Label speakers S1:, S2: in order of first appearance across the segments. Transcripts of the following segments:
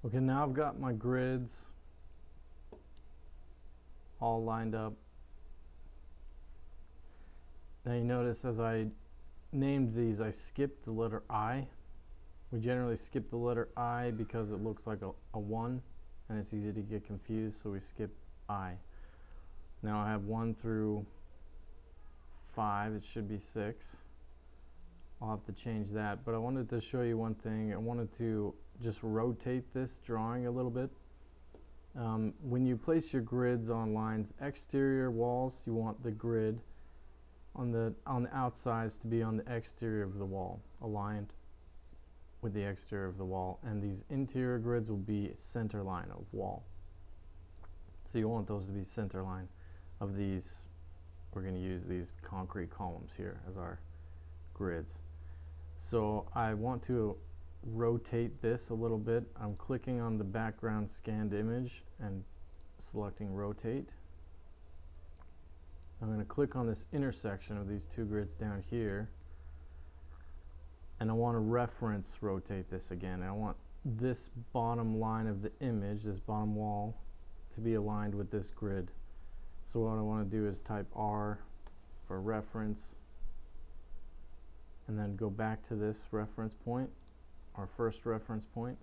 S1: Okay, now I've got my grids all lined up. Now you notice as I named these, I skipped the letter I. We generally skip the letter I because it looks like a 1 and it's easy to get confused, so we skip I. Now I have 1 through 5, it should be 6. I'll have to change that, but I wanted to show you one thing. I wanted to just rotate this drawing a little bit. When you place your grids on lines, exterior walls, you want the grid on the outsides to be on the exterior of the wall, aligned with the exterior of the wall, and these interior grids will be center line of wall. So you want those to be center line of these. We're going to use these concrete columns here as our grids. So I want to rotate this a little bit. I'm clicking on the background scanned image and selecting rotate. I'm going to click on this intersection of these two grids down here, and I want to reference rotate this again. I want this bottom line of the image, this bottom wall, to be aligned with this grid. So what I want to do is type R for reference, and then go back to this reference point, our first reference point,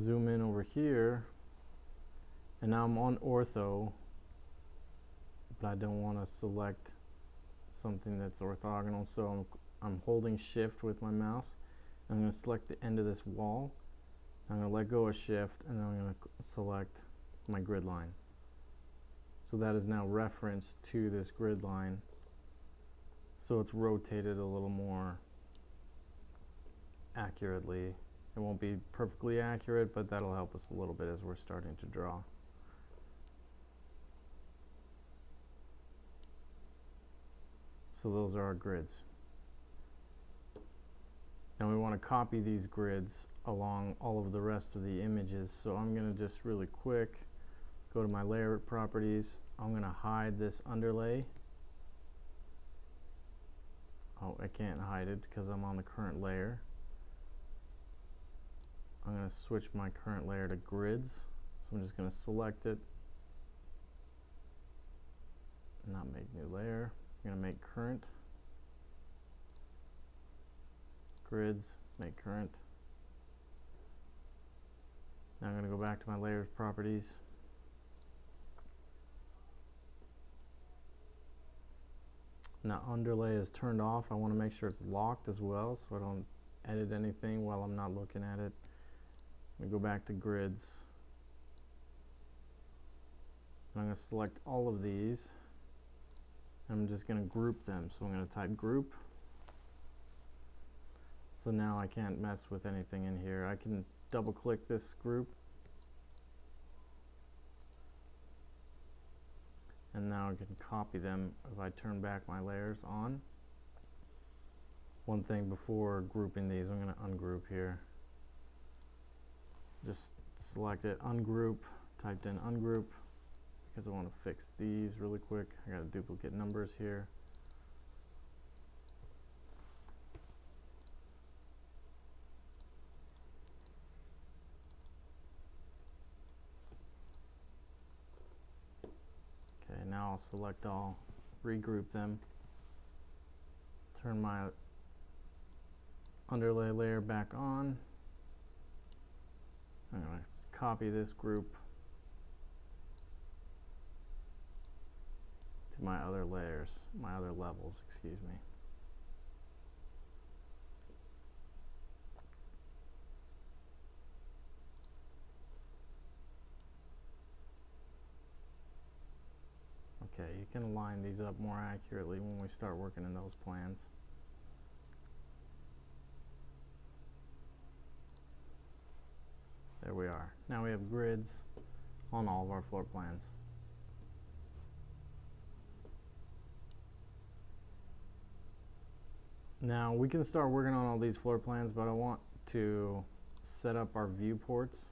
S1: zoom in over here, and now I'm on ortho, but I don't want to select something that's orthogonal, so I'm holding shift with my mouse. I'm going to select the end of this wall. I'm going to let go of shift, and then I'm going to select my grid line. So that is now referenced to this grid line. So it's rotated a little more accurately. It won't be perfectly accurate, but that'll help us a little bit as we're starting to draw. So those are our grids. Now we want to copy these grids along all of the rest of the images. So I'm going to just really quick go to my layer properties. I'm going to hide this underlay. Oh, I can't hide it because I'm on the current layer. I'm going to switch my current layer to grids. So I'm just going to select it, not make new layer. I'm going to make current, grids, make current. Now I'm going to go back to my layers properties. Now underlay is turned off. I want to make sure it's locked as well so I don't edit anything while I'm not looking at it. I'm going to go back to grids. I'm going to select all of these. I'm just going to group them. So I'm going to type group. So now I can't mess with anything in here. I can double click this group. And now I can copy them if I turn back my layers on. One thing before grouping these, I'm going to ungroup here. Just select it, ungroup, typed in ungroup, because I want to fix these really quick. I got to duplicate numbers here. Okay, now I'll select all, regroup them, turn my underlay layer back on. I'm going to copy this group to my other layers, my other levels, excuse me. Okay, you can line these up more accurately when we start working in those plans. There we are. Now we have grids on all of our floor plans. Now we can start working on all these floor plans, but I want to set up our viewports.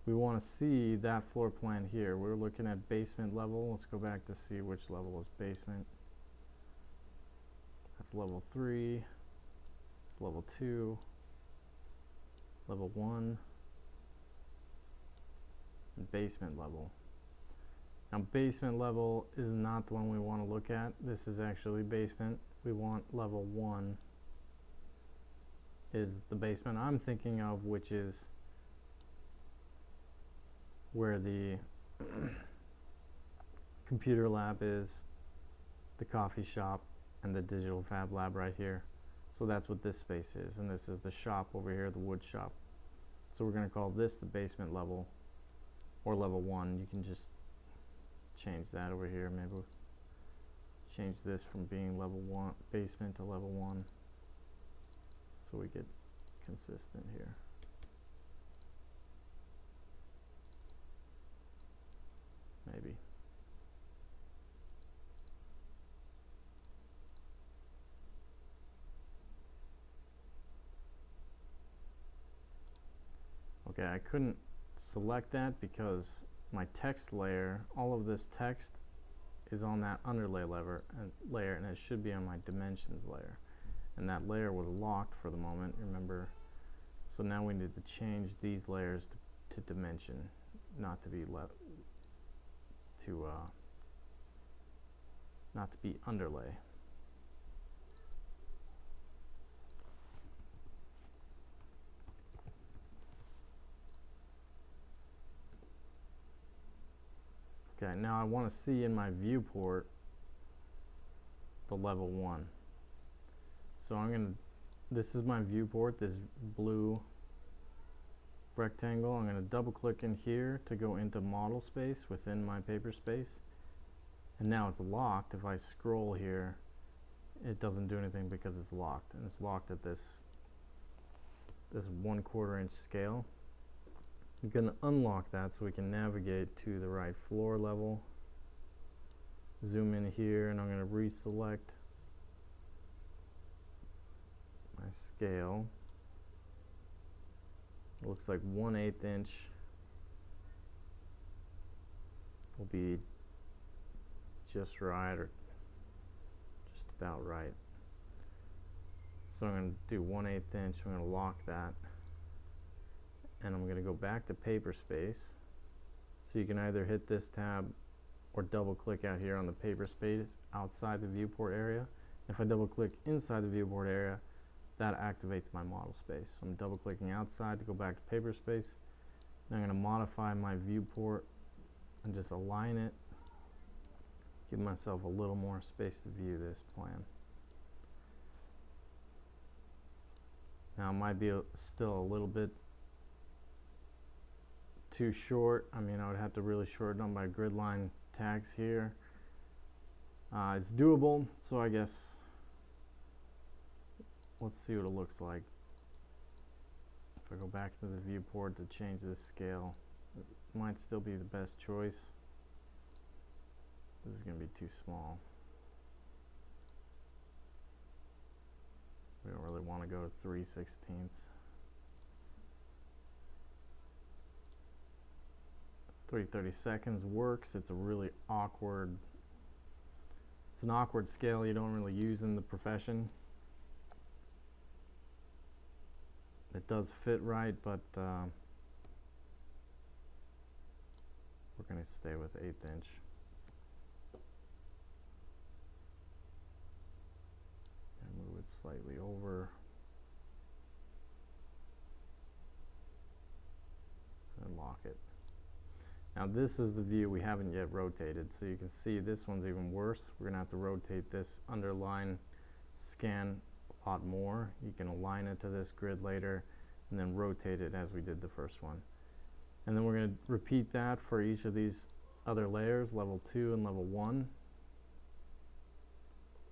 S1: We want to see that floor plan here. We're looking at basement level. Let's go back to see which level is basement. That's level 3. It's level 2. level 1, and basement level. Now basement level is not the one we want to look at. This is actually basement. We want level 1 is the basement I'm thinking of, which is where the computer lab is, the coffee shop, and the digital fab lab right here. So that's what this space is, and this is the shop over here, the wood shop. So we're going to call this the basement level, or level 1. You can just change that over here. Maybe we'll change this from being level 1 basement to level 1, so we get consistent here. Maybe. Okay, I couldn't select that because my text layer, all of this text is on that underlay layer, and it should be on my dimensions layer. And that layer was locked for the moment, remember? So now we need to change these layers to dimension, not to be not to be underlay. Okay, now I want to see in my viewport the level 1. So this is my viewport, this blue rectangle. I'm going to double click in here to go into model space within my paper space. And now it's locked. If I scroll here, it doesn't do anything because it's locked. And it's locked at this 1/4 inch scale. I'm going to unlock that so we can navigate to the right floor level. Zoom in here, and I'm going to reselect my scale. It looks like 1/8 inch will be just right, or just about right. So I'm going to do 1/8 inch. I'm going to lock that, and I'm going to go back to paper space. So you can either hit this tab or double click out here on the paper space outside the viewport area. If I double click inside the viewport area, that activates my model space. So I'm double clicking outside to go back to paper space. Now I'm going to modify my viewport and just align it, give myself a little more space to view this plan. Now it might be still a little bit too short. I mean, I would have to really shorten up my grid line tags here. It's doable, so I guess let's see what it looks like. If I go back to the viewport to change this scale, it might still be the best choice. This is going to be too small. We don't really want to go to 3/16. 3/32 works. It's a really awkward, it's an awkward scale you don't really use in the profession. It does fit right, but we're going to stay with 1/8 inch. And move it slightly over. And lock it. Now this is the view we haven't yet rotated, so you can see this one's even worse. We're going to have to rotate this underline scan a lot more. You can align it to this grid later and then rotate it as we did the first one. And then we're going to repeat that for each of these other layers, level 2 and level 1,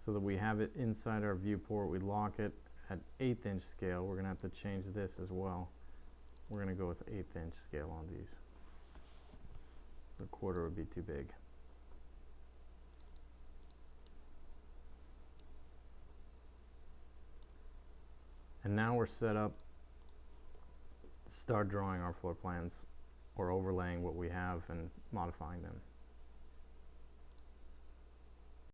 S1: so that we have it inside our viewport. We lock it at 1/8 inch scale. We're going to have to change this as well. We're going to go with 1/8 inch scale on these. So 1/4 would be too big. And now we're set up to start drawing our floor plans or overlaying what we have and modifying them.